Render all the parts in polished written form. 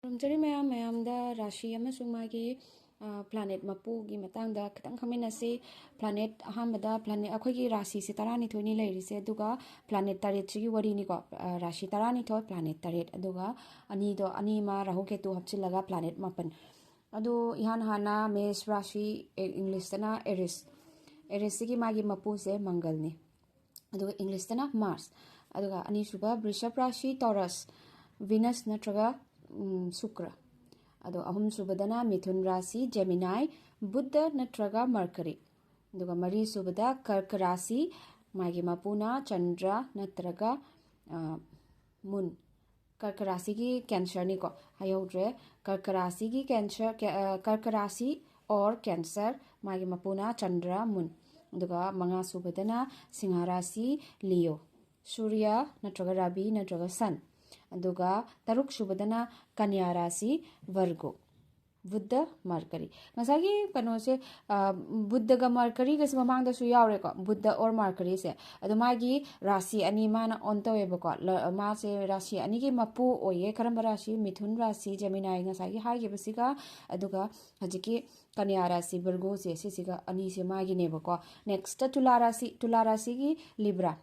ꯔꯝꯖꯔꯤ ꯃꯌꯥꯝꯗ ꯔꯥꯁꯤ ꯑꯃꯁꯨꯡ ꯃꯥꯒꯤ ꯄ꯭ꯂꯥꯅꯦꯠ ꯃꯄꯨꯒꯤ ꯃꯇꯥꯡꯗ ꯈꯤꯇꯪ ꯈꯪꯃꯤꯟꯅꯁꯤ ꯄ꯭ꯂꯥꯅꯦꯠ ꯑꯍꯥꯟꯕꯗ ꯄ꯭ꯂꯥꯅꯦꯠ ꯑꯩꯈꯣꯏꯒꯤ ꯔꯥꯁꯤꯁꯦ 12ꯅꯤ ꯂꯩꯔꯤꯁꯦ ꯑꯗꯨꯒ ꯄ꯭ꯂꯥꯅꯦꯠ 8ꯁꯤꯒꯤ ꯋꯥꯔꯤꯅꯤꯀꯣ ꯔꯥꯁꯤ 12 ꯄ꯭ꯂꯥꯅꯦꯠ 8 ꯑꯗꯨꯒ ꯑꯅꯤ ꯑꯃ ꯔꯥꯍꯨ ꯀꯦꯇꯨ ꯍꯥꯞꯆꯤꯜꯂꯒ ꯄ꯭ꯂꯥꯅꯦꯠ 9 ꯑꯗꯨ ꯏꯍꯥꯟ ꯍꯥꯟꯅ ꯃꯦꯁ ꯔꯥꯁꯤ ꯏꯪꯂꯤꯁꯇꯅ ꯑꯦꯔꯤꯁꯁꯤꯒꯤ ꯃꯥꯒꯤ ꯃꯄꯨꯁꯦ ꯃꯪꯒꯜꯅꯤ ꯑꯗꯨꯒ ꯏꯪꯂꯤꯁꯇꯅ ꯃꯥꯔꯁ ꯑꯗꯨꯒ ꯑꯅꯤꯁꯨꯕ ꯕ꯭ꯔꯤꯁꯞ ꯔꯥꯁꯤ ꯇꯣꯔꯁ ꯚꯤꯅꯁ ꯅꯠꯇ꯭ꯔꯒ ꯁꯨꯀ꯭ꯔ ꯑꯗꯣ ꯑꯍꯨꯝꯁꯨꯕꯗꯅ ꯃꯤꯊꯨꯟ ꯔꯥꯁꯤ ꯖꯦꯃꯤꯅꯥꯏ ꯕꯨꯙ ꯅꯠꯇ꯭ꯔꯒ ꯃꯔꯀꯔꯤ ꯑꯗꯨꯒ ꯃꯔꯤꯁꯨꯕꯗ ꯀꯔꯀ ꯔꯥꯁꯤ ꯃꯥꯒꯤ ꯃꯄꯨꯅ ꯆꯟꯗ꯭ꯔ ꯅꯠꯇ꯭ꯔꯒ ꯃꯨꯟ ꯀꯔꯀ ꯔꯥꯁꯤꯒꯤ ꯀꯦꯟꯁꯔꯅꯤꯀꯣ ꯍꯥꯏꯍꯧꯗ꯭ꯔꯦ ꯀꯔꯀ ꯔꯥꯁꯤꯒꯤ ꯀꯔꯀ ꯔꯥꯁꯤ ꯑꯣꯔ ꯀꯦꯟꯁꯔ ꯃꯥꯒꯤ ꯃꯄꯨꯅ ꯆꯟꯗ꯭ꯔ ꯃꯨꯟ ꯑꯗꯨꯒ ꯃꯉꯥꯁꯨꯕꯗꯅ ꯁꯤꯡꯍ ꯔꯥꯁꯤ ꯂꯤꯌꯣ ꯁꯨꯔꯌ ꯅꯠꯇ꯭ꯔꯒ ꯔꯕꯤ ꯅꯠꯇ꯭ꯔꯒ ꯁꯟ ꯑꯗꯨꯒ ꯇꯔꯨꯛꯁꯨꯕꯗꯅ ꯀꯟꯌꯥ ꯔꯥꯁꯤ ꯚꯔꯒꯣ ꯕꯨꯙ ꯃꯔꯀꯔꯤ ꯉꯁꯥꯏꯒꯤ ꯀꯩꯅꯣꯁꯦ ꯕꯨꯙꯒ ꯃꯔꯀꯔꯤꯒꯁꯦ ꯃꯃꯥꯡꯗꯁꯨ ꯌꯥꯎꯔꯦꯀꯣ ꯕꯨꯙ ꯑꯣꯔ ꯃꯔꯀꯔꯤꯁꯦ ꯑꯗꯣ ꯃꯥꯒꯤ ꯔꯥꯁꯤ ꯑꯅꯤ ꯃꯥꯅ ꯑꯣꯟ ꯇꯧꯋꯦꯕꯀꯣ ꯃꯥꯁꯦ ꯔꯥꯁꯤ ꯑꯅꯤꯒꯤ ꯃꯄꯨ ꯑꯣꯏꯌꯦ ꯀꯔꯝꯕ ꯔꯥꯁꯤ ꯃꯤꯊꯨꯟ ꯔꯥꯁꯤ ꯖꯦꯃꯤꯅꯥꯏ ꯉꯁꯥꯏꯒꯤ ꯍꯥꯏꯈꯤꯕꯁꯤꯒ ꯑꯗꯨꯒ ꯍꯧꯖꯤꯛꯀꯤ ꯀꯟꯌꯥ ꯔꯥꯁꯤ ꯚꯔꯒꯣꯁꯦ ꯁꯤꯁꯤꯒ ꯑꯅꯤꯁꯦ ꯃꯥꯒꯤꯅꯦꯕꯀꯣ ꯅꯦꯛꯁꯇ ꯇꯨꯂꯥ ꯔꯥꯁꯤꯒꯤ ꯂꯤꯕ꯭ꯔꯥ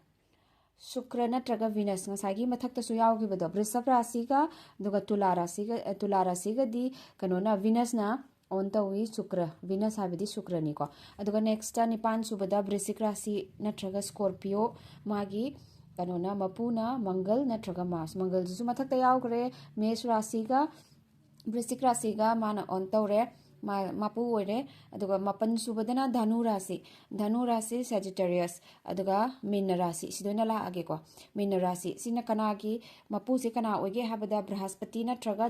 ꯁꯨꯀ꯭ꯔ ꯅꯠꯇ꯭ꯔꯒ ꯚꯤꯅꯁ ꯉꯁꯥꯏꯒꯤ ꯃꯊꯛꯇꯁꯨ ꯌꯥꯎꯈꯤꯕꯗꯣ ꯕ꯭ꯔꯤꯁꯞ ꯔꯥꯁꯤꯒ ꯑꯗꯨꯒ ꯇꯨꯂꯥ ꯔꯥꯁꯤꯒꯗꯤ ꯀꯩꯅꯣꯅ ꯚꯤꯅꯁꯅ ꯑꯣꯟ ꯇꯧꯋꯤ ꯁꯨꯀ꯭ꯔ ꯚꯤꯅꯁ ꯍꯥꯏꯕꯗꯤ ꯁꯨꯀ꯭ꯔꯅꯤꯀꯣ ꯑꯗꯨꯒ ꯅꯦꯛꯁꯇ 9ꯁꯨꯕꯗ ꯕ꯭ꯔꯤꯁꯤꯛ ꯔꯥꯁꯤ ꯅꯠꯇ꯭ꯔꯒ ꯁ꯭ꯀꯣꯔꯄꯤꯌꯣ ꯃꯥꯒꯤ ꯀꯩꯅꯣꯅ ꯃꯄꯨꯅ ꯃꯪꯒꯜ ꯅꯠꯇ꯭ꯔꯒ ꯃꯥꯔꯁ ꯃꯪꯒꯜꯁꯤꯁꯨ ꯃꯊꯛꯇ ꯌꯥꯎꯈ꯭ꯔꯦ ꯃꯦꯁ ꯔꯥꯁꯤꯒ ꯕ꯭ꯔꯤꯁꯤꯛ ꯔꯥꯁꯤꯒ ꯃꯥꯅ ꯑꯣꯟ ꯇꯧꯔꯦ ꯃꯄꯨ ꯑꯣꯏꯔꯦ ꯑꯗꯨꯒ 9ꯁꯨꯕꯗꯅ ꯙꯅꯨ ꯔꯥꯁꯤ ꯁꯦꯖꯤꯇꯦꯔꯤꯌꯁ ꯑꯗꯨꯒ ꯃꯤꯟꯅ ꯔꯥꯁꯤ ꯁꯤꯗ ꯑꯣꯏꯅ ꯂꯥꯛꯑꯒꯦꯀꯣ ꯃꯤꯟꯅ ꯔꯥꯁꯤ ꯁꯤꯅ ꯀꯅꯥꯒꯤ ꯃꯄꯨꯁꯦ ꯀꯅꯥ ꯑꯣꯏꯒꯦ ꯍꯥꯏꯕꯗ ꯕ꯭ꯔꯍꯁꯄꯇꯤ ꯅꯠꯇ꯭ꯔꯒ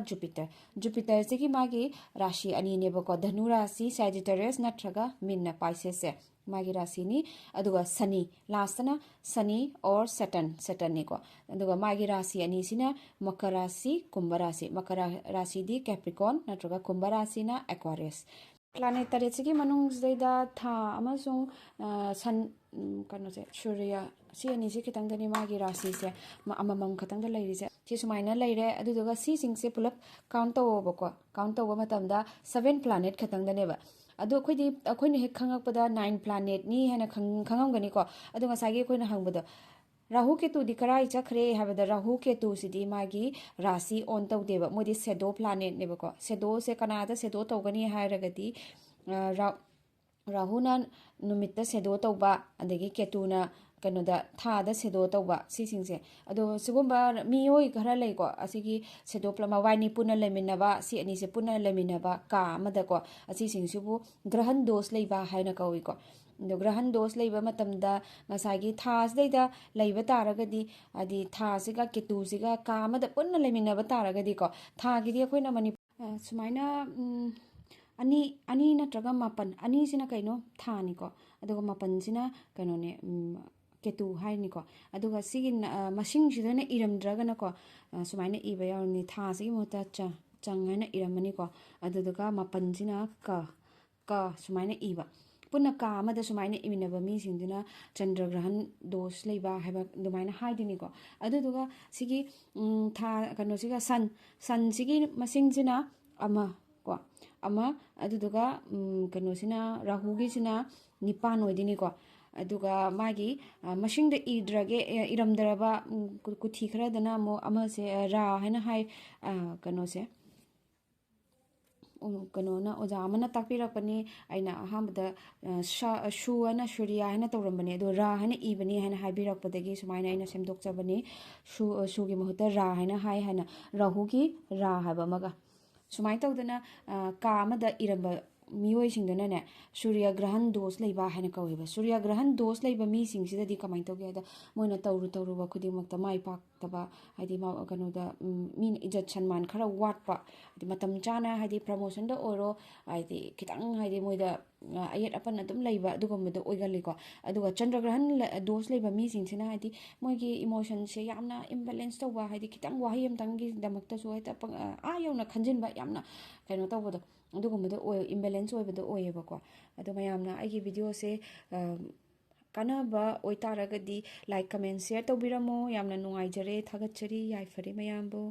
ꯖꯨꯄꯤꯇꯔꯁꯤꯒꯤ ꯃꯥꯒꯤ ꯔꯥꯁꯤ ꯑꯅꯤꯅꯦꯕꯀꯣ ꯙꯅꯨ ꯔꯥꯁꯤ ꯁꯦꯖꯤꯇꯦꯔꯤꯌꯁ ꯅꯠꯇ꯭ꯔꯒ ꯃꯤꯟꯅ ꯄꯥꯏꯁꯦꯁꯁꯦ ꯃꯥꯒꯤ ꯔꯥꯁꯤꯅꯤ ꯑꯗꯨꯒ ꯁꯅꯤ ꯂꯥꯁꯇꯅ ꯁꯅꯤ ꯑꯣꯔ ꯁꯦꯇꯟꯅꯤꯀꯣ ꯑꯗꯨꯒ ꯃꯥꯒꯤ ꯔꯥꯁꯤ ꯑꯅꯤꯁꯤꯅ ꯃꯀꯔ ꯔꯥꯁꯤ ꯀꯨꯝꯚ ꯔꯥꯁꯤ ꯃꯀꯔ ꯔꯥꯁꯤꯗꯤ ꯀꯦꯄ꯭ꯔꯤꯀꯣꯟ ꯅꯠꯇ꯭ꯔꯒ ꯀꯨꯝꯚ ꯔꯥꯁꯤꯅ ꯑꯦꯀ꯭ꯋꯥꯔꯤꯌꯁ ꯄ꯭ꯂꯥꯅꯦꯠ 8ꯁꯤꯒꯤ ꯃꯅꯨꯡꯁꯤꯗꯩꯗ ꯊꯥ ꯑꯃꯁꯨꯡ ꯁꯟ ꯀꯩꯅꯣꯁꯦ ꯁꯨꯔꯌ ꯁꯤ ꯑꯅꯤꯁꯤ ꯈꯤꯇꯪꯗꯅꯤ ꯃꯥꯒꯤ ꯔꯥꯁꯤꯁꯦ ꯑꯃꯃꯝ ꯈꯛꯇꯪꯗ ꯂꯩꯔꯤꯁꯦ ꯁꯤ ꯁꯨꯃꯥꯏꯅ ꯂꯩꯔꯦ ꯑꯗꯨꯗꯨꯒ ꯁꯤꯁꯤꯡꯁꯦ ꯄꯨꯂꯞ ꯀꯥꯎꯟ ꯇꯧꯕꯀꯣ ꯀꯥꯎꯟ ꯇꯧꯕ ꯃꯇꯝꯗ 7 ꯄ꯭ꯂꯥꯅꯦꯠ ꯈꯛꯇꯪꯗꯅꯦꯕ ꯑꯗꯣ ꯑꯩꯈꯣꯏꯅ ꯍꯦꯛ ꯈꯪꯉꯛꯄꯗ 9 ꯄ꯭ꯂꯥꯅꯦꯠꯅꯤ ꯍꯥꯏꯅ ꯈꯪꯉꯝꯒꯅꯤꯀꯣ ꯑꯗꯣ ꯉꯁꯥꯏꯒꯤ ꯑꯩꯈꯣꯏꯅ ꯍꯪꯕꯗꯣ ꯔꯥꯍꯨ ꯀꯦꯇꯨꯗꯤ ꯀꯔꯥꯏ ꯆꯠꯈ꯭ꯔꯦ ꯍꯥꯏꯕꯗ ꯔꯥꯍꯨ ꯀꯦꯇꯨꯁꯤꯗꯤ ꯃꯥꯒꯤ ꯔꯥꯁꯤ ꯑꯣꯟ ꯇꯧꯗꯦꯕ ꯃꯣꯏꯗꯤ ꯁꯦꯗꯣ ꯄ꯭ꯂꯥꯅꯦꯠꯅꯦꯕꯀꯣ ꯁꯦꯗꯣꯁꯦ ꯀꯅꯥꯗ ꯁꯦꯗꯣ ꯇꯧꯒꯅꯤ ꯍꯥꯏꯔꯒꯗꯤ ꯔꯥꯍꯨꯅ ꯅꯨꯃꯤꯠꯇ ꯁꯦꯗꯣ ꯇꯧꯕ ꯑꯗꯒꯤ ꯀꯦꯇꯨꯅ ꯀꯩꯅꯣꯗ ꯊꯥꯗ ꯁꯦꯗꯣ ꯇꯧꯕ ꯁꯤꯁꯤꯡꯁꯦ ꯑꯗꯣ ꯁꯤꯒꯨꯝꯕ ꯃꯤꯑꯣꯏ ꯈꯔ ꯂꯩꯀꯣ ꯑꯁꯤꯒꯤ ꯁꯦꯗꯣ ꯃꯕꯥꯏꯅꯤ ꯄꯨꯟꯅ ꯂꯩꯃꯤꯟꯅꯕ ꯁꯤ ꯑꯅꯤꯁꯦ ꯄꯨꯟꯅ ꯂꯩꯃꯤꯟꯅꯕ ꯀꯥ ꯑꯃꯗꯀꯣ ꯑꯁꯤꯁꯤꯡꯁꯤꯕꯨ ꯒ꯭ꯔꯍꯟ ꯗꯣꯁ ꯂꯩꯕ ꯍꯥꯏꯅ ꯀꯧꯏꯀꯣ ꯑꯗꯣ ꯒ꯭ꯔꯍꯟ ꯗꯣꯁ ꯂꯩꯕ ꯃꯇꯝꯗ ꯉꯁꯥꯏꯒꯤ ꯊꯥꯁꯤꯗꯩꯗ ꯂꯩꯕ ꯇꯥꯔꯒꯗꯤ ꯍꯥꯏꯗꯤ ꯊꯥꯁꯤꯒ ꯀꯦꯇꯨꯁꯤꯒ ꯀꯥ ꯑꯃꯗ ꯄꯨꯟꯅ ꯂꯩꯃꯤꯟꯅꯕ ꯇꯥꯔꯒꯗꯤꯀꯣ ꯊꯥꯒꯤꯗꯤ ꯑꯩꯈꯣꯏꯅ ꯁꯨꯃꯥꯏꯅ ꯑꯅꯤ ꯅꯠꯇ꯭ꯔꯒ 9 ꯑꯅꯤꯁꯤꯅ ꯀꯩꯅꯣ ꯊꯥꯅꯤꯀꯣ ꯑꯗꯨꯒ 9ꯁꯤꯅ ꯀꯩꯅꯣꯅꯦ ꯀꯦꯇꯨ ꯍꯥꯏꯅꯤꯀꯣ ꯑꯗꯨꯒ ꯁꯤꯒꯤ ꯃꯁꯤꯡꯁꯤꯗꯅ ꯏꯔꯝꯗ꯭ꯔꯒꯅꯀꯣ ꯁꯨꯃꯥꯏꯅ ꯏꯕ ꯌꯥꯎꯔꯅꯤ ꯊꯥꯁꯤꯒꯤ ꯃꯍꯨꯠꯇ ꯆꯪ ꯍꯥꯏꯅꯏꯔꯝꯃꯅꯤꯀꯣ ꯑꯗꯨꯗꯨꯒ 9ꯁꯤꯅ ꯀ ꯁꯨꯃꯥꯏꯅ ꯏꯕ ꯄꯨꯟꯅ ꯀꯥ ꯑꯃꯗ ꯁꯨꯃꯥꯏꯅ ꯏꯃꯤꯟꯅꯕ ꯃꯤꯁꯤꯡꯗꯨꯅ ꯆꯟꯗ꯭ꯔꯒ꯭ꯔꯍꯟ ꯗꯣꯁ ꯂꯩꯕ ꯍꯥꯏꯕ ꯑꯗꯨꯃꯥꯏꯅ ꯍꯥꯏꯗꯣꯏꯅꯤꯀꯣ ꯑꯗꯨꯗꯨꯒ ꯁꯤꯒꯤ ꯊꯥ ꯀꯩꯅꯣꯁꯤꯒ ꯁꯟꯁꯤꯒꯤ ꯃꯁꯤꯡꯁꯤꯅ ꯑꯃ ꯑꯗꯨꯗꯨꯒ ꯀꯩꯅꯣꯁꯤꯅ ꯔꯥꯍꯨꯒꯤꯁꯤꯅ 9 ꯑꯣꯏꯗꯣꯏꯅꯤꯀோ ꯑꯗꯨꯒ ꯃꯥꯒꯤ ꯃꯁꯤꯡꯗ ꯏꯔꯝꯗ꯭ꯔꯕ ꯀꯨꯊꯤ ꯈꯔꯗꯅ ꯑꯃꯨꯛ ꯑꯃꯁꯦ ꯔꯥ ꯍꯥꯏꯅ ꯍꯥꯏ ꯀꯩꯅꯣꯁꯦ ꯀꯩꯅꯣꯅ ꯑꯣꯖꯥ ꯑꯃꯅ ꯇꯥꯛꯄꯤꯔꯛꯄꯅꯤ ꯑꯩꯅ ꯑꯍꯥꯟꯕꯗ ꯁꯨ ꯍꯥꯏꯅ ꯁꯨꯔꯤꯌꯥ ꯍꯥꯏꯅ ꯇꯧꯔꯝꯕꯅꯤ ꯑꯗꯣ ꯔꯥ ꯍꯥꯏꯅ ꯏꯕꯅꯤ ꯍꯥꯏꯅ ꯍꯥꯏꯕꯤꯔꯛꯄꯗꯒꯤ ꯁꯨꯃꯥꯏꯅ ꯑꯩꯅ ꯁꯦꯝꯗꯣꯛꯆꯕꯅꯤ ꯁꯨꯒꯤ ꯃꯍꯨꯠꯇ ꯔꯥ ꯍꯥꯏꯅ ꯍꯥꯏꯅ ꯔꯥꯍꯨꯒꯤ ꯔꯥ ꯍꯥꯏꯕ ꯑꯃꯒ ꯁꯨꯃꯥꯏꯅ ꯇꯧꯗꯅ ꯀꯥ ꯑꯃꯗ ꯏꯔꯝꯕ ꯃꯤꯑꯣꯏꯁꯤꯡꯗꯨꯅꯅꯦ ꯁꯨꯔꯌ ꯒ꯭ꯔꯍꯟ ꯗꯣꯁ ꯂꯩꯕ ꯍꯥꯏꯅ ꯀꯧꯋꯦꯕ ꯁꯨꯔꯌ ꯒ꯭ꯔꯍꯟ ꯗꯣꯁ ꯂꯩꯕ ꯃꯤꯁꯤꯡꯁꯤꯗꯗꯤ ꯀꯃꯥꯏꯅ ꯇꯧꯒꯦ ꯍꯥꯏꯕꯗ ꯃꯣꯏꯅ ꯇꯧꯔꯨꯕ ꯈꯨꯗꯤꯡꯃꯛꯇ ꯃꯥꯏ ꯄꯥꯛꯇꯕ ꯍꯥꯏꯗꯤ ꯀꯩꯅꯣꯗ ꯃꯤꯅ ꯏꯖꯠ ꯁꯟꯃꯥꯟ ꯈꯔ ꯋꯥꯠꯄ ꯍꯥꯏꯗꯤ ꯃꯇꯝ ꯆꯥꯅ ꯍꯥꯏꯗꯤ ꯄ꯭ꯔꯃꯣꯁꯟꯗ ꯑꯣꯏꯔꯣ ꯍꯥꯏꯗꯤ ꯈꯤꯇꯪ ꯍꯥꯏꯗꯤ ꯃꯣꯏꯗ ꯑꯌꯦꯠ ꯑꯄꯟ ꯑꯗꯨꯝ ꯂꯩꯕ ꯑꯗꯨꯒꯨꯝꯕꯗꯣ ꯑꯣꯏꯒꯜꯂꯤꯀꯣ ꯑꯗꯨꯒ ꯆꯟꯗ꯭ꯔꯒ꯭ꯔꯍꯟ ꯗꯣꯁ ꯂꯩꯕ ꯃꯤꯁꯤꯡꯁꯤꯅ ꯍꯥꯏꯗꯤ ꯃꯣꯏꯒꯤ ꯏꯃꯣꯁꯟꯁꯦ ꯌꯥꯝꯅ ꯏꯝꯕꯦꯂꯦꯟꯁ ꯇꯧꯕ ꯍꯥꯏꯗꯤ ꯈꯤꯇꯪ ꯋꯥꯍꯩ ꯑꯃꯇꯪꯒꯤꯗꯃꯛꯇꯁꯨ ꯍꯦꯛꯇ ꯌꯧꯅ ꯈꯟꯖꯤꯟꯕ ꯌꯥꯝꯅ ꯀꯩꯅꯣ ꯇꯧꯕꯗꯣ ꯑꯗꯨꯒꯨꯝꯕꯗꯣ ꯏꯝꯕꯦꯂꯦꯟꯁ ꯑꯣꯏꯕꯗꯣ ꯑꯣꯏꯌꯦꯕꯀꯣ ꯑꯗꯣ ꯃꯌꯥꯝꯅ ꯑꯩꯒꯤ ꯚꯤꯗꯤꯑꯣꯁꯦ ꯀꯥꯟꯅꯕ ꯑꯣꯏꯇꯥꯔꯒꯗꯤ ꯂꯥꯏꯛ ꯀꯃꯦꯟ ꯁꯦꯌꯔ ꯇꯧꯕꯤꯔꯝꯃꯣ ꯌꯥꯝꯅ ꯅꯨꯡꯉꯥꯏꯖꯔꯦ ꯊꯥꯒꯠꯆꯔꯤ ꯌꯥꯏꯐꯔꯦ ꯃꯌꯥꯝꯕꯨ